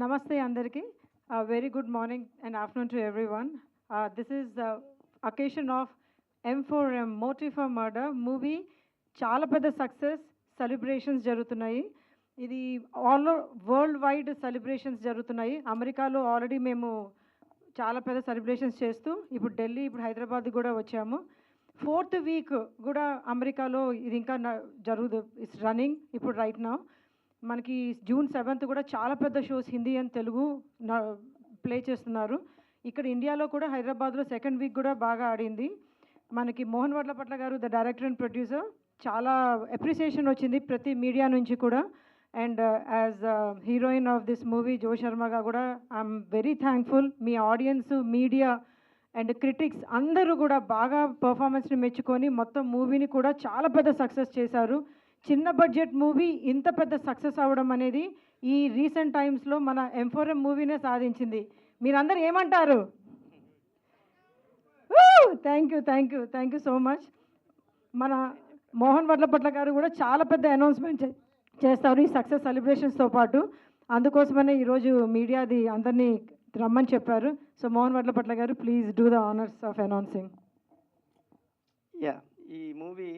Namaste Andariki. Very good morning and afternoon to everyone. This is the occasion of M4M Motive for Murder movie. చాలా పెద్ద success celebrations జరుగుతున్నాయి. ఇది all world wide celebrations జరుగుతున్నాయి. అమెరికాలో already మేము చాలా పెద్ద సెలబ్రేషన్స్ చేస్తూ ఇప్పుడు ఢిల్లీ, ఇప్పుడు హైదరాబాద్ కూడా వచ్చాము. 4th వీక్ కూడా అమెరికాలో ఇది ఇంకా జరుగుతుంది. ఇట్స్ రన్నింగ్ ఇప్పుడు రైట్ నౌ. మనకి June 7th కూడా చాలా పెద్ద shows Hindi and Telugu play చేస్తున్నారు. ఇక్కడ ఇండియాలో కూడా హైదరాబాద్లో 2nd వీక్ కూడా బాగా ఆడింది. మనకి Mohan Vadlapatla garu the director and producer చాలా అప్రిసియేషన్ వచ్చింది ప్రతి మీడియా నుంచి కూడా. And as heroine of this movie Jo శర్మగా కూడా ఐఎమ్ వెరీ థ్యాంక్ఫుల్. మీ ఆడియన్స్, మీడియా అండ్ క్రిటిక్స్ అందరూ కూడా బాగా పర్ఫార్మెన్స్ని మెచ్చుకొని మొత్తం మూవీని కూడా చాలా పెద్ద సక్సెస్ చేశారు. చిన్న బడ్జెట్ మూవీ ఇంత పెద్ద సక్సెస్ అవ్వడం అనేది ఈ రీసెంట్ టైమ్స్లో మన M4M మూవీనే సాధించింది. మీరందరూ ఏమంటారు? Thank you so much. మన మోహన్ వడ్లపట్ల గారు కూడా చాలా పెద్ద అనౌన్స్మెంట్ చేస్తారు ఈ సక్సెస్ సెలబ్రేషన్స్తో పాటు. అందుకోసమనే ఈరోజు మీడియాది అందరినీ రమ్మని చెప్పారు. సో మోహన్ వడ్లపట్ల గారు, please do the honours of announcing. ఈ మూవీ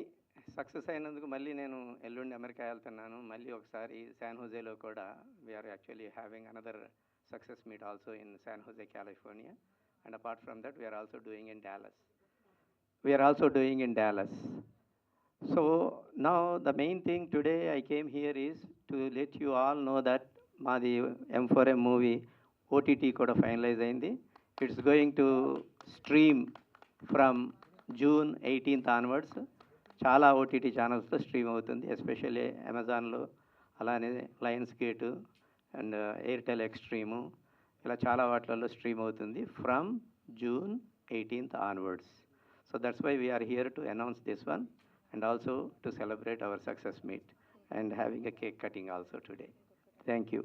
సక్సెస్ అయినందుకు మళ్ళీ నేను ఎల్లుండి అమెరికా వెళ్తున్నాను. మళ్ళీ ఒకసారి శాన్ హోజేలో కూడా we're actually having another success meet also in San Jose, California. And apart from that we're also doing in Dallas. So now the main thing today I came here is to let you all know that మాది M4M movie OTT కూడా finalise అయింది. It's going to stream from June 18th onwards. చాలా OTT ఛానల్స్లో stream అవుతుంది, especially అమెజాన్లో, అలానే Lions Gate and Airtel Xstream, ఇలా చాలా వాటిలలో స్ట్రీమ్ అవుతుంది from June 18th onwards. So that's why we're here to announce this one and also to celebrate our success meet and having a cake cutting also today. Thank you.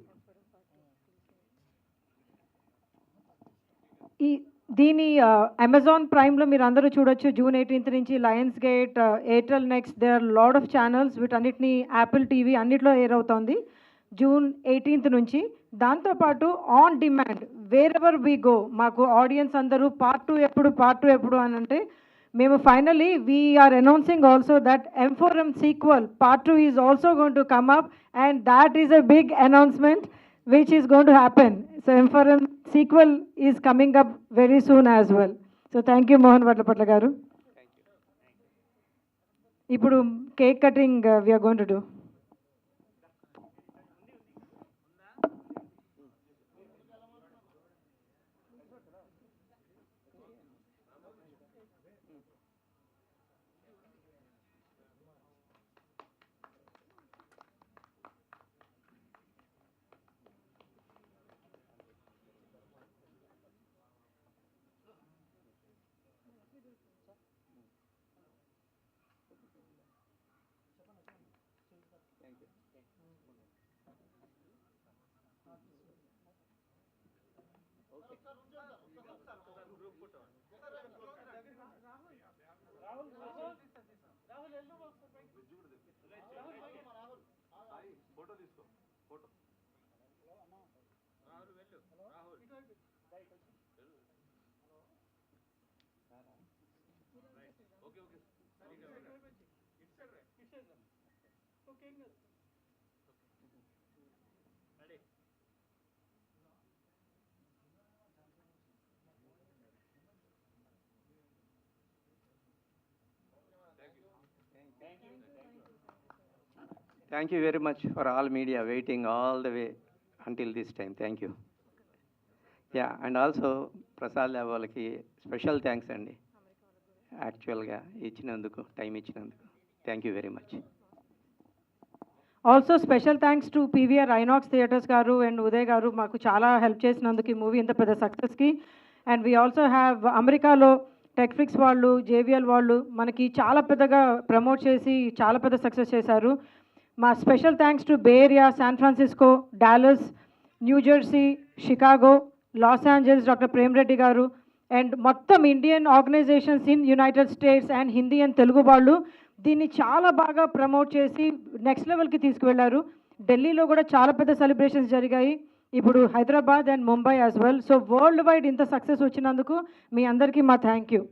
దీని Amazon ప్రైమ్లో మీరు అందరూ చూడొచ్చు. June 18th నుంచి Lions Gate, Airtel next, they are lot of channels వీటన్నిటిని, Apple TV అన్నిట్లో air అవుతోంది June 18th నుంచి. దాంతోపాటు on demand wherever we go, మాకు ఆడియన్స్ అందరూ పార్ట్ టూ ఎప్పుడు అని అంటే మేము finally we're announcing also that M4M sequel part 2 is also going to come up, and that is a big announcement which is going to happen. So M4M sequel is coming up very soon as well. So thank you Mohan Vadlapatla garu. Ipudu cake cutting we are going to do. Thank you very much for all media waiting all the way until this time. Thank you. Yeah, and also Prasad Lab వాళ్ళకి special thanks అండి, యాక్చువల్గా ఇచ్చినందుకు, time ఇచ్చినందుకు. Thank you very much. Also special thanks to PVR INOX theatres గారు and Uday గారు మాకు చాలా help చేసినందుకు ఈ మూవీ ఇంత పెద్ద సక్సెస్కి. అండ్ వీ ఆల్సో హ్యావ్ అమెరికాలో టెక్ఫిక్స్ వాళ్ళు, JVL వాళ్ళు మనకి చాలా పెద్దగా ప్రమోట్ చేసి చాలా పెద్ద సక్సెస్ చేశారు. మా special thanks to Bay Area, San Francisco, Dallas, New Jersey, Chicago, Los Angeles doctor Prem Reddy గారు, అండ్ మొత్తం Indian organisations in United States and Hindi and Telugu వాళ్ళు దీన్ని చాలా బాగా ప్రమోట్ చేసి నెక్స్ట్ లెవెల్కి తీసుకువెళ్ళారు. ఢిల్లీలో కూడా చాలా పెద్ద సెలబ్రేషన్స్ జరిగాయి, ఇప్పుడు Hyderabad and Mumbai as well. So world wide ఇంత సక్సెస్ వచ్చినందుకు మీ అందరికీ మా థ్యాంక్ యూ.